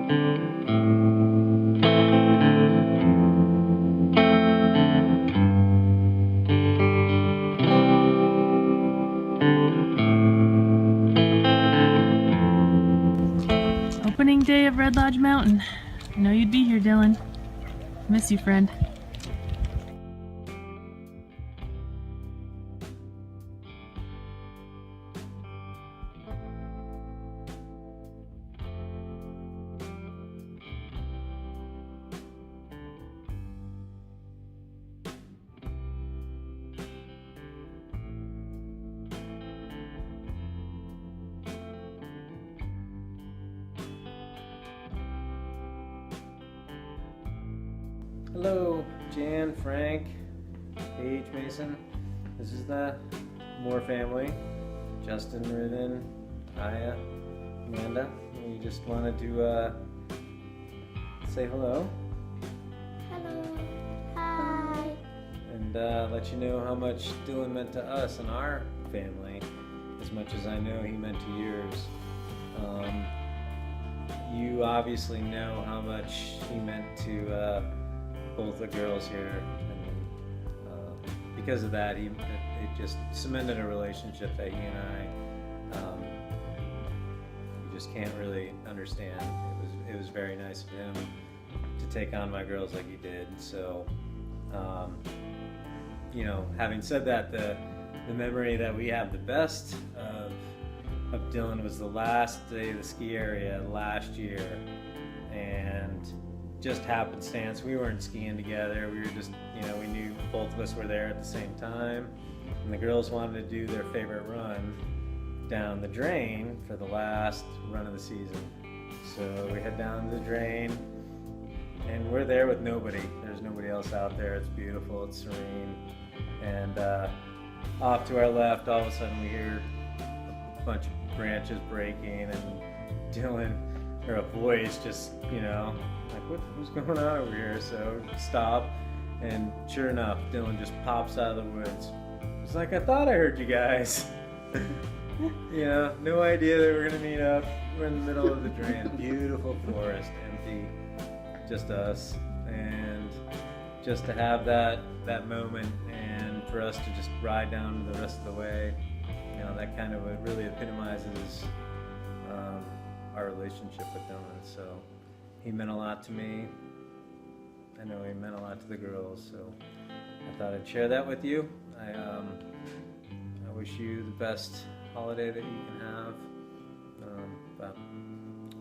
Opening day of Red Lodge Mountain. I know you'd be here, Dylan. Miss you, friend. Hello, Jan, Frank, Paige, Mason. This is the Moore family. Justin, Riven, Aya, Amanda. We just wanted to say hello. Hello. Hi. And let you know how much Dylan meant to us and our family, as much as I know he meant to yours. You obviously know how much he meant to both the girls here, and because of that, it just cemented a relationship that he and I, you just can't really understand. It was very nice of him to take on my girls like he did. So, you know, having said that, the memory that we have the best of Dylan was the last day of the ski area last year, and just happenstance, we weren't skiing together. We were just, you know, we knew both of us were there at the same time, and the girls wanted to do their favorite run down the drain for the last run of the season. So we head down to the drain, and we're there with nobody. There's nobody else out there. It's beautiful, it's serene, and off to our left, all of a sudden we hear a bunch of branches breaking, and Dylan, or a voice just, you know, like, what's going on over here? So stop, and sure enough, Dylan just pops out of the woods. It's like, I thought I heard you guys. You know, no idea that we're gonna meet up. We're in the middle of the drain, beautiful forest, empty, just us, and just to have that moment, and for us to just ride down the rest of the way, you know, that kind of really epitomizes our relationship with Dylan. So he meant a lot to me. I know he meant a lot to the girls, so I thought I'd share that with you. I wish you the best holiday that you can have, but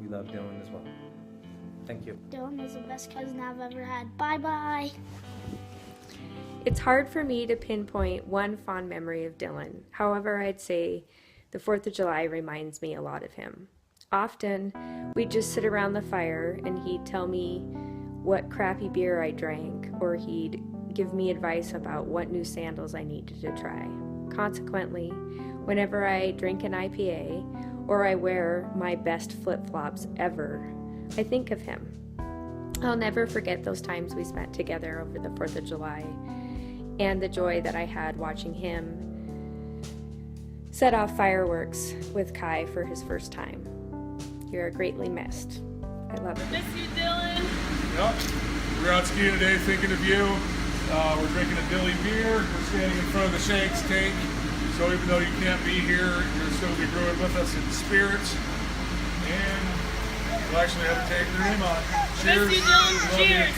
we love Dylan as well. Thank you. Dylan is the best cousin I've ever had. Bye-bye. It's hard for me to pinpoint one fond memory of Dylan. However, I'd say the 4th of July reminds me a lot of him. Often, we'd just sit around the fire and he'd tell me what crappy beer I drank, or he'd give me advice about what new sandals I needed to try. Consequently, whenever I drink an IPA or I wear my best flip-flops ever, I think of him. I'll never forget those times we spent together over the 4th of July and the joy that I had watching him set off fireworks with Kai for his first time. You are greatly missed. I love it. Miss you, Dylan. Yep. We're out skiing today thinking of you. We're drinking a Dilly beer. We're standing in front of the Shanks tank. So even though you can't be here, you'll still be brewing with us in spirits. And we'll actually have a tank with your name on it. Cheers. Miss you, Dylan. Cheers.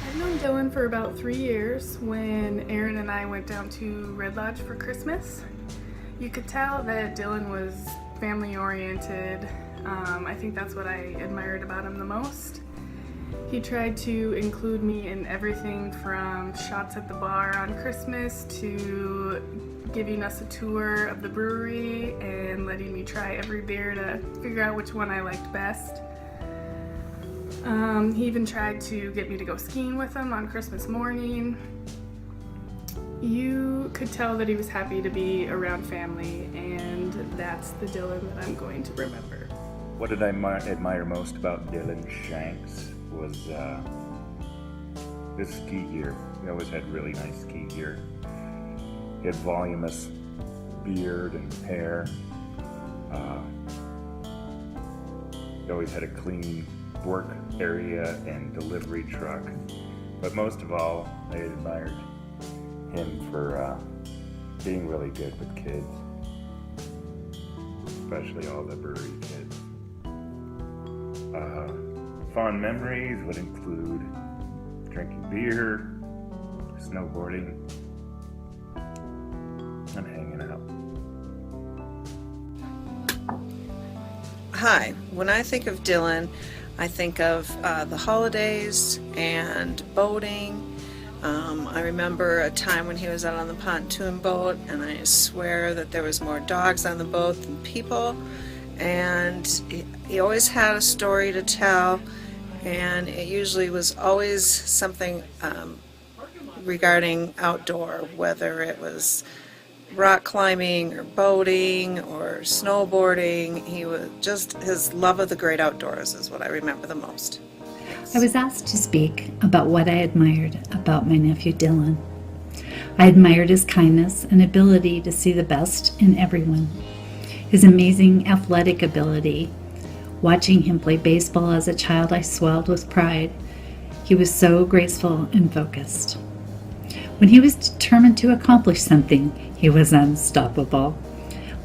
I've known Dylan for about 3 years when Aaron and I went down to Red Lodge for Christmas. You could tell that Dylan was family oriented. I think that's what I admired about him the most. He tried to include me in everything from shots at the bar on Christmas to giving us a tour of the brewery and letting me try every beer to figure out which one I liked best. He even tried to get me to go skiing with him on Christmas morning. You could tell that he was happy to be around family, and that's the Dylan that I'm going to remember. What did I admire most about Dylan Shanks was his ski gear. He always had really nice ski gear. He had voluminous beard and hair. He always had a clean work area and delivery truck. But most of all, I admired him for being really good with kids, especially all the brewery kids. Fond memories would include drinking beer, snowboarding, and hanging out. Hi, when I think of Dylan, I think of the holidays and boating. I remember a time when he was out on the pontoon boat, and I swear that there was more dogs on the boat than people, and he always had a story to tell, and it usually was always something regarding outdoor, whether it was rock climbing or boating or snowboarding. He was just, his love of the great outdoors is what I remember the most. I was asked to speak about what I admired about my nephew Dylan. I admired his kindness and ability to see the best in everyone. His amazing athletic ability. Watching him play baseball as a child, I swelled with pride. He was so graceful and focused. When he was determined to accomplish something, he was unstoppable.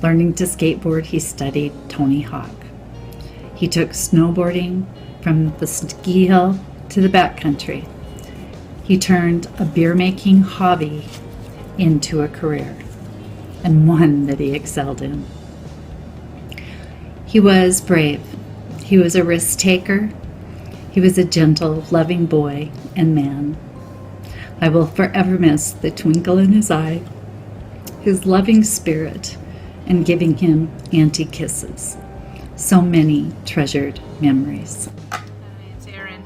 Learning to skateboard, he studied Tony Hawk. He took snowboarding from the ski hill to the backcountry. He turned a beer-making hobby into a career, and one that he excelled in. He was brave. He was a risk taker. He was a gentle, loving boy and man. I will forever miss the twinkle in his eye, his loving spirit, and giving him auntie kisses. So many treasured memories. Hi, it's Aaron.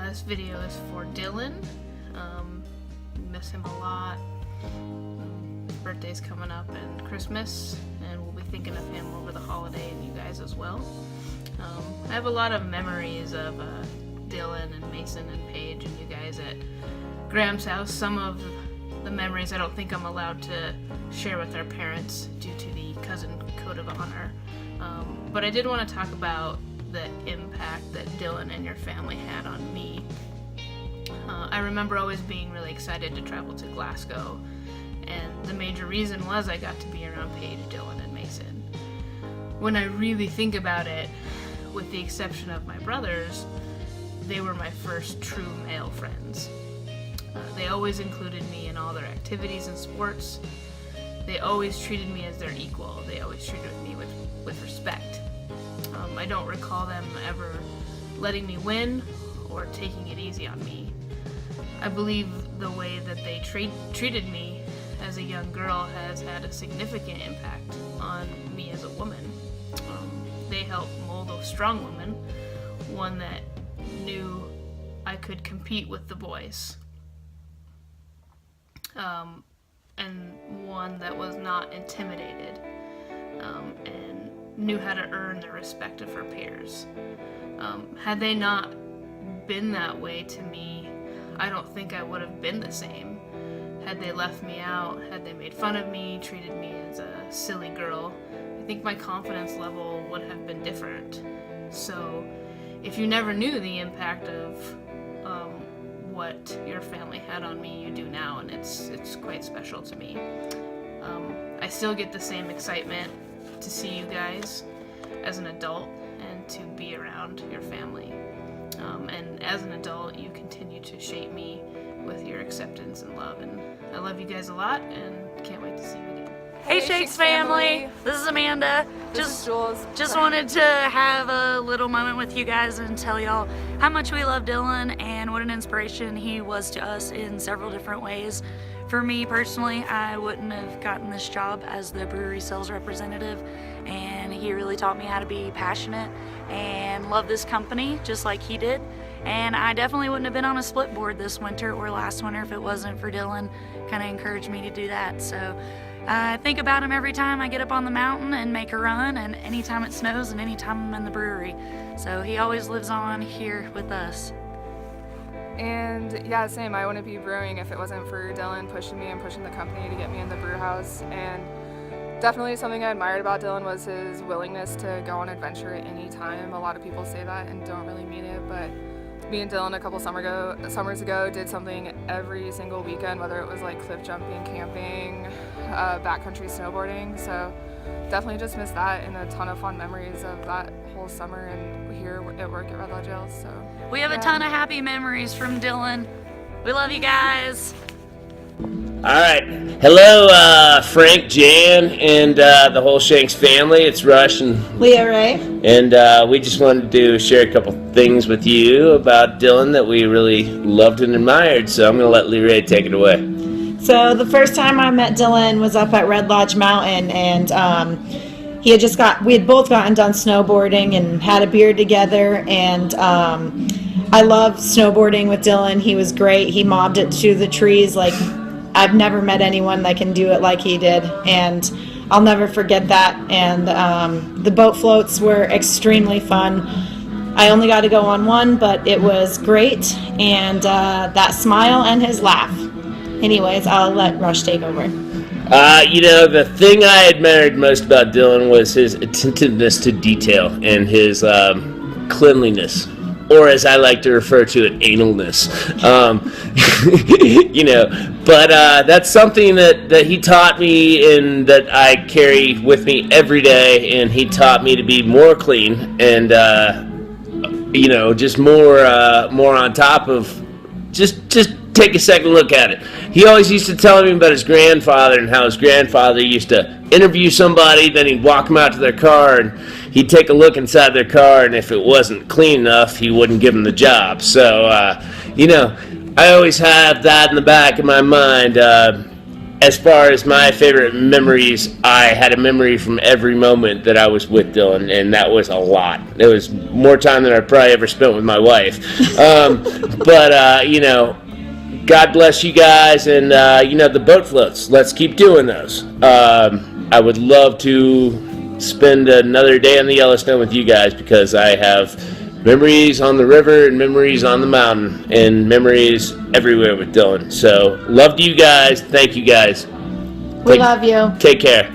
This video is for Dylan. Miss him a lot. His birthday's coming up and Christmas, and we'll be thinking of him over the holiday and you guys as well. I have a lot of memories of Dylan and Mason and Paige and you guys at Graham's house. Some of the memories I don't think I'm allowed to share with our parents due to the cousin code of honor. But I did want to talk about the impact that Dylan and your family had on me. I remember always being really excited to travel to Glasgow, and the major reason was I got to be around Paige, Dylan, and Mason. When I really think about it, with the exception of my brothers, they were my first true male friends. They always included me in all their activities and sports. They always treated me as their equal. They always treated me with respect. I don't recall them ever letting me win or taking it easy on me. I believe the way that they treated me as a young girl has had a significant impact on me as a woman. They helped mold a strong woman, one that knew I could compete with the boys. And one that was not intimidated, and knew how to earn the respect of her peers. Had they not been that way to me, I don't think I would have been the same. Had they left me out, had they made fun of me, treated me as a silly girl, I think my confidence level would have been different. So if you never knew the impact of what your family had on me, you do now, and it's quite special to me. I still get the same excitement to see you guys as an adult and to be around your family. And as an adult, you continue to shape me with your acceptance and love, and I love you guys a lot and can't wait to see you again. Hey Shanks family, this is Amanda. Just wanted to have a little moment with you guys and tell y'all how much we love Dylan and what an inspiration he was to us in several different ways. For me personally, I wouldn't have gotten this job as the brewery sales representative, and he really taught me how to be passionate and love this company just like he did. And I definitely wouldn't have been on a split board this winter or last winter if it wasn't for Dylan. Kind of encouraged me to do that. So I think about him every time I get up on the mountain and make a run, and anytime it snows and anytime I'm in the brewery. So he always lives on here with us. And yeah, same, I wouldn't be brewing if it wasn't for Dylan pushing me and pushing the company to get me in the brew house. And definitely something I admired about Dylan was his willingness to go on adventure at any time. A lot of people say that and don't really mean it, but me and Dylan a couple summers ago did something every single weekend, whether it was like cliff jumping, camping, backcountry snowboarding. So definitely just miss that, and a ton of fun memories of that whole summer and here at work at Red Lodge Ales. So We have a ton of happy memories from Dylan. We love you guys. All right. Hello, Frank, Jan, and the whole Shanks family. It's Rush and Leah Ray. And we just wanted to share a couple things with you about Dylan that we really loved and admired. So I'm going to let Leah Ray take it away. So the first time I met Dylan was up at Red Lodge Mountain, and we had both gotten done snowboarding and had a beer together, and I loved snowboarding with Dylan. He was great. He mobbed it to the trees like I've never met anyone that can do it like he did, and I'll never forget that. And the boat floats were extremely fun. I only got to go on one, but it was great, and that smile and his laugh. Anyways, I'll let Rush take over. The thing I admired most about Dylan was his attentiveness to detail and his cleanliness, or as I like to refer to it, analness. But that's something that he taught me and that I carry with me every day, and he taught me to be more clean and, just more on top of just take a second look at it. He always used to tell me about his grandfather and how his grandfather used to interview somebody, then he'd walk them out to their car and he'd take a look inside their car, and if it wasn't clean enough, he wouldn't give them the job. So, I always have that in the back of my mind. As far as my favorite memories, I had a memory from every moment that I was with Dylan, and that was a lot. It was more time than I probably ever spent with my wife. God bless you guys, and the boat floats. Let's keep doing those. I would love to spend another day on the Yellowstone with you guys, because I have memories on the river and memories on the mountain and memories everywhere with Dylan. So love to you guys. Thank you guys. We love you. Take care.